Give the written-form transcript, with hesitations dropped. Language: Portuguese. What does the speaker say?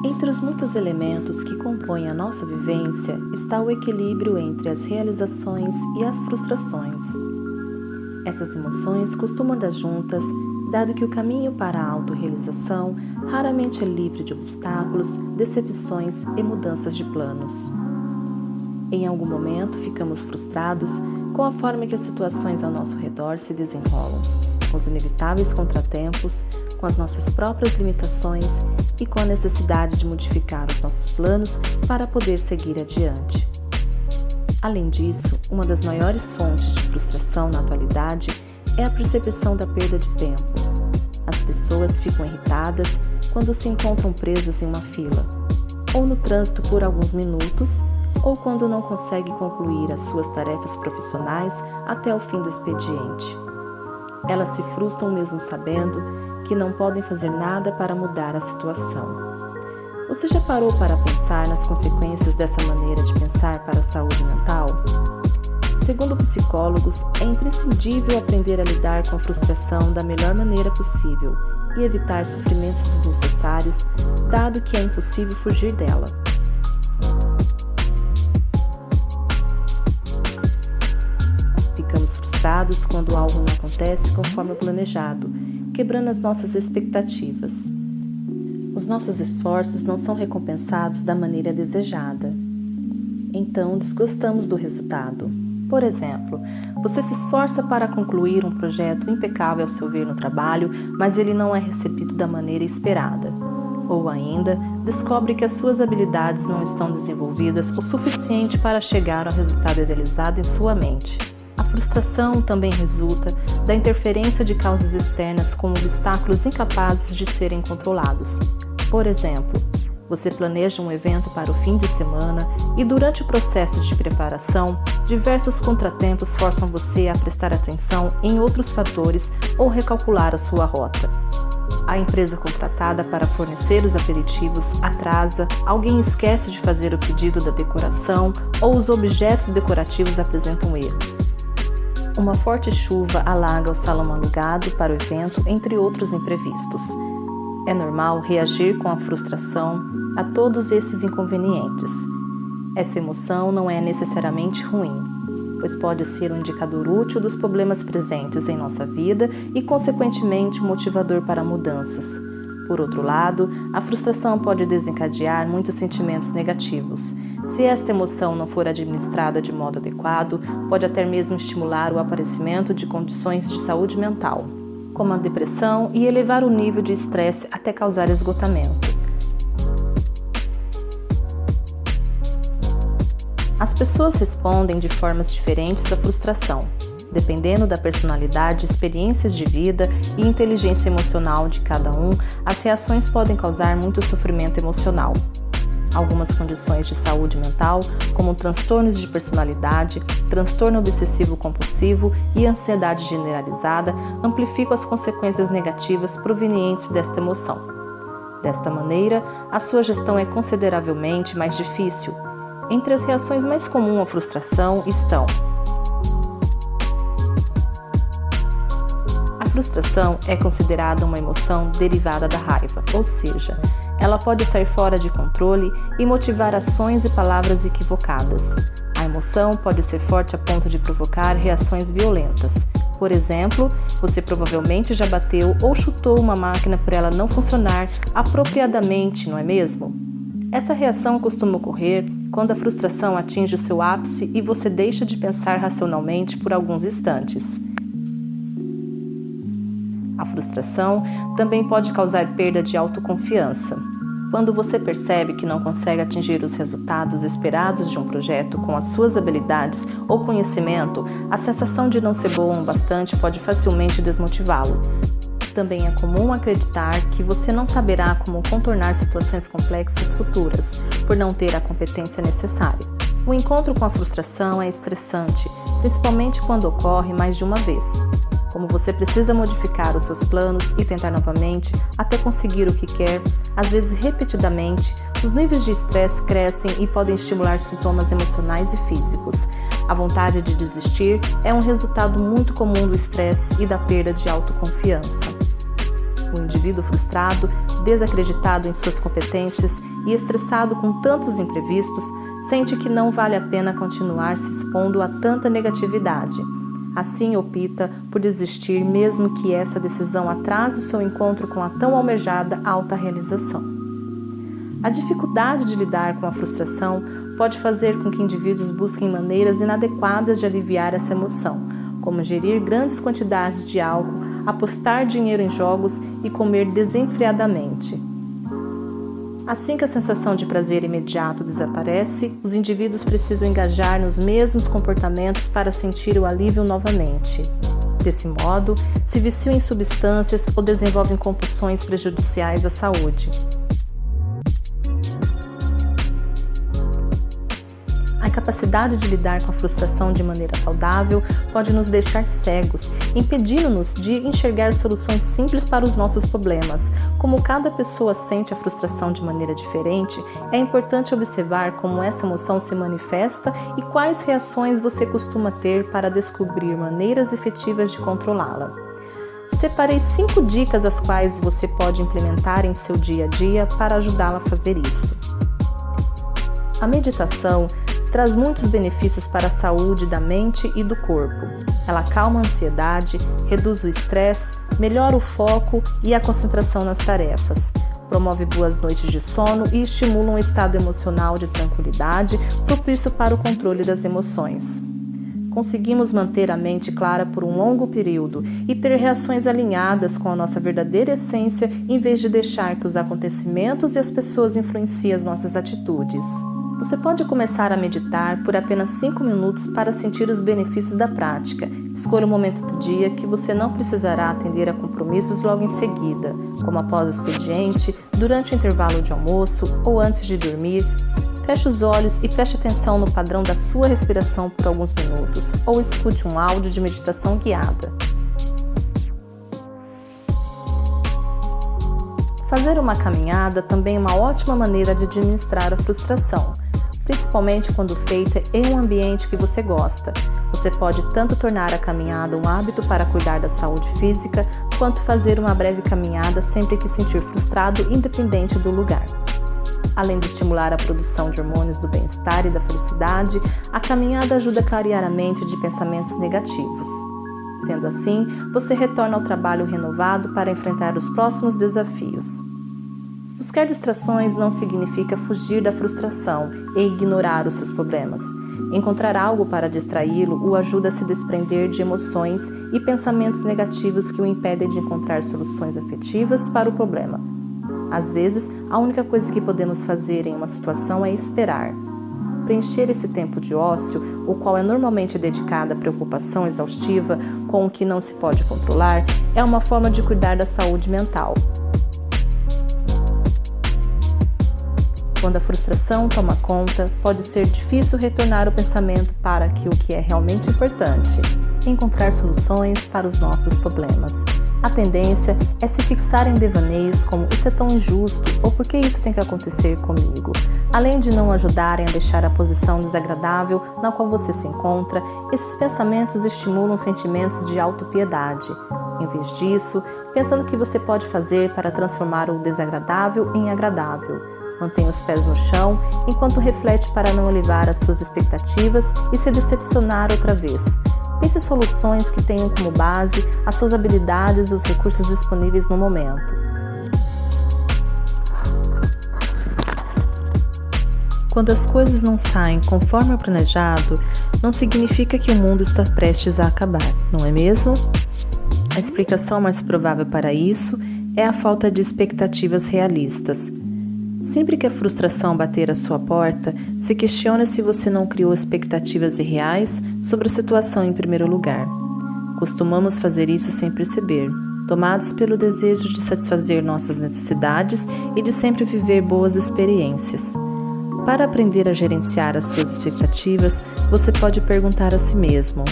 Entre os muitos elementos que compõem a nossa vivência está o equilíbrio entre as realizações e as frustrações. Essas emoções costumam andar juntas, dado que o caminho para a autorrealização raramente é livre de obstáculos, decepções e mudanças de planos. Em algum momento ficamos frustrados com a forma que as situações ao nosso redor se desenrolam, com os inevitáveis contratempos, com as nossas próprias limitações e com a necessidade de modificar os nossos planos para poder seguir adiante. Além disso, uma das maiores fontes de frustração na atualidade é a percepção da perda de tempo. As pessoas ficam irritadas quando se encontram presas em uma fila, ou no trânsito por alguns minutos, ou quando não conseguem concluir as suas tarefas profissionais até o fim do expediente. Elas se frustram mesmo sabendo que não podem fazer nada para mudar a situação. Você já parou para pensar nas consequências dessa maneira de pensar para a saúde mental? Segundo psicólogos, é imprescindível aprender a lidar com a frustração da melhor maneira possível e evitar sofrimentos desnecessários, dado que é impossível fugir dela. Ficamos frustrados quando algo não acontece conforme o planejado, quebrando as nossas expectativas. Os nossos esforços não são recompensados da maneira desejada. Então, desgostamos do resultado. Por exemplo, você se esforça para concluir um projeto impecável ao seu ver no trabalho, mas ele não é recebido da maneira esperada. Ou ainda, descobre que as suas habilidades não estão desenvolvidas o suficiente para chegar ao resultado idealizado em sua mente. A frustração também resulta da interferência de causas externas como obstáculos incapazes de serem controlados. Por exemplo, você planeja um evento para o fim de semana e durante o processo de preparação, diversos contratempos forçam você a prestar atenção em outros fatores ou recalcular a sua rota. A empresa contratada para fornecer os aperitivos atrasa, alguém esquece de fazer o pedido da decoração ou os objetos decorativos apresentam erros. Uma forte chuva alaga o salão alugado para o evento, entre outros imprevistos. É normal reagir com a frustração a todos esses inconvenientes. Essa emoção não é necessariamente ruim, pois pode ser um indicador útil dos problemas presentes em nossa vida e, consequentemente, um motivador para mudanças. Por outro lado, a frustração pode desencadear muitos sentimentos negativos. Se esta emoção não for administrada de modo adequado, pode até mesmo estimular o aparecimento de condições de saúde mental, como a depressão, e elevar o nível de estresse até causar esgotamento. As pessoas respondem de formas diferentes à frustração, dependendo da personalidade, experiências de vida e inteligência emocional de cada um. As reações podem causar muito sofrimento emocional. Algumas condições de saúde mental, como transtornos de personalidade, transtorno obsessivo-compulsivo e ansiedade generalizada, amplificam as consequências negativas provenientes desta emoção. Desta maneira, a sua gestão é consideravelmente mais difícil. Entre as reações mais comuns à frustração estão: a frustração é considerada uma emoção derivada da raiva, ou seja, ela pode sair fora de controle e motivar ações e palavras equivocadas. A emoção pode ser forte a ponto de provocar reações violentas. Por exemplo, você provavelmente já bateu ou chutou uma máquina por ela não funcionar apropriadamente, não é mesmo? Essa reação costuma ocorrer quando a frustração atinge o seu ápice e você deixa de pensar racionalmente por alguns instantes. A frustração também pode causar perda de autoconfiança. Quando você percebe que não consegue atingir os resultados esperados de um projeto com as suas habilidades ou conhecimento, a sensação de não ser bom o bastante pode facilmente desmotivá-lo. Também é comum acreditar que você não saberá como contornar situações complexas futuras, por não ter a competência necessária. O encontro com a frustração é estressante, principalmente quando ocorre mais de uma vez. Como você precisa modificar os seus planos e tentar novamente até conseguir o que quer, às vezes repetidamente, os níveis de estresse crescem e podem estimular sintomas emocionais e físicos. A vontade de desistir é um resultado muito comum do estresse e da perda de autoconfiança. O indivíduo frustrado desacreditado em suas competências e estressado com tantos imprevistos, sente que não vale a pena continuar se expondo a tanta negatividade. Assim opta por desistir, mesmo que essa decisão atrase o seu encontro com a tão almejada alta realização. A dificuldade de lidar com a frustração pode fazer com que indivíduos busquem maneiras inadequadas de aliviar essa emoção, como ingerir grandes quantidades de álcool, apostar dinheiro em jogos e comer desenfreadamente. Assim que a sensação de prazer imediato desaparece, os indivíduos precisam engajar nos mesmos comportamentos para sentir o alívio novamente. Desse modo, se viciam em substâncias ou desenvolvem compulsões prejudiciais à saúde. A capacidade de lidar com a frustração de maneira saudável pode nos deixar cegos, impedindo-nos de enxergar soluções simples para os nossos problemas. Como cada pessoa sente a frustração de maneira diferente, é importante observar como essa emoção se manifesta e quais reações você costuma ter para descobrir maneiras efetivas de controlá-la. Separei 5 dicas as quais você pode implementar em seu dia a dia para ajudá-la a fazer isso. A meditação traz muitos benefícios para a saúde da mente e do corpo. Ela acalma a ansiedade, reduz o estresse, melhora o foco e a concentração nas tarefas, promove boas noites de sono e estimula um estado emocional de tranquilidade propício para o controle das emoções. Conseguimos manter a mente clara por um longo período e ter reações alinhadas com a nossa verdadeira essência, em vez de deixar que os acontecimentos e as pessoas influenciem as nossas atitudes. Você pode começar a meditar por apenas 5 minutos para sentir os benefícios da prática. Escolha um momento do dia que você não precisará atender a compromissos logo em seguida, como após o expediente, durante o intervalo de almoço ou antes de dormir. Feche os olhos e preste atenção no padrão da sua respiração por alguns minutos, ou escute um áudio de meditação guiada. Fazer uma caminhada também é uma ótima maneira de administrar a frustração, principalmente quando feita em um ambiente que você gosta. Você pode tanto tornar a caminhada um hábito para cuidar da saúde física, quanto fazer uma breve caminhada sempre que sentir frustrado, independente do lugar. Além de estimular a produção de hormônios do bem-estar e da felicidade, a caminhada ajuda a clarear a mente de pensamentos negativos. Sendo assim, você retorna ao trabalho renovado para enfrentar os próximos desafios. Buscar distrações não significa fugir da frustração e ignorar os seus problemas. Encontrar algo para distraí-lo o ajuda a se desprender de emoções e pensamentos negativos que o impedem de encontrar soluções efetivas para o problema. Às vezes, a única coisa que podemos fazer em uma situação é esperar. Preencher esse tempo de ócio, o qual é normalmente dedicado à preocupação exaustiva com o que não se pode controlar, é uma forma de cuidar da saúde mental. Quando a frustração toma conta, pode ser difícil retornar o pensamento para o que é realmente importante, encontrar soluções para os nossos problemas. A tendência é se fixar em devaneios como "isso é tão injusto" ou "por que isso tem que acontecer comigo?". Além de não ajudarem a deixar a posição desagradável na qual você se encontra, esses pensamentos estimulam sentimentos de autopiedade. Em vez disso, pensa no que você pode fazer para transformar o desagradável em agradável. Mantenha os pés no chão enquanto reflete para não elevar as suas expectativas e se decepcionar outra vez. Pense em soluções que tenham como base as suas habilidades e os recursos disponíveis no momento. Quando as coisas não saem conforme o planejado, não significa que o mundo está prestes a acabar, não é mesmo? A explicação mais provável para isso é a falta de expectativas realistas. Sempre que a frustração bater à sua porta, se questione se você não criou expectativas irreais sobre a situação em primeiro lugar. Costumamos fazer isso sem perceber, tomados pelo desejo de satisfazer nossas necessidades e de sempre viver boas experiências. Para aprender a gerenciar as suas expectativas, você pode perguntar a si mesmo: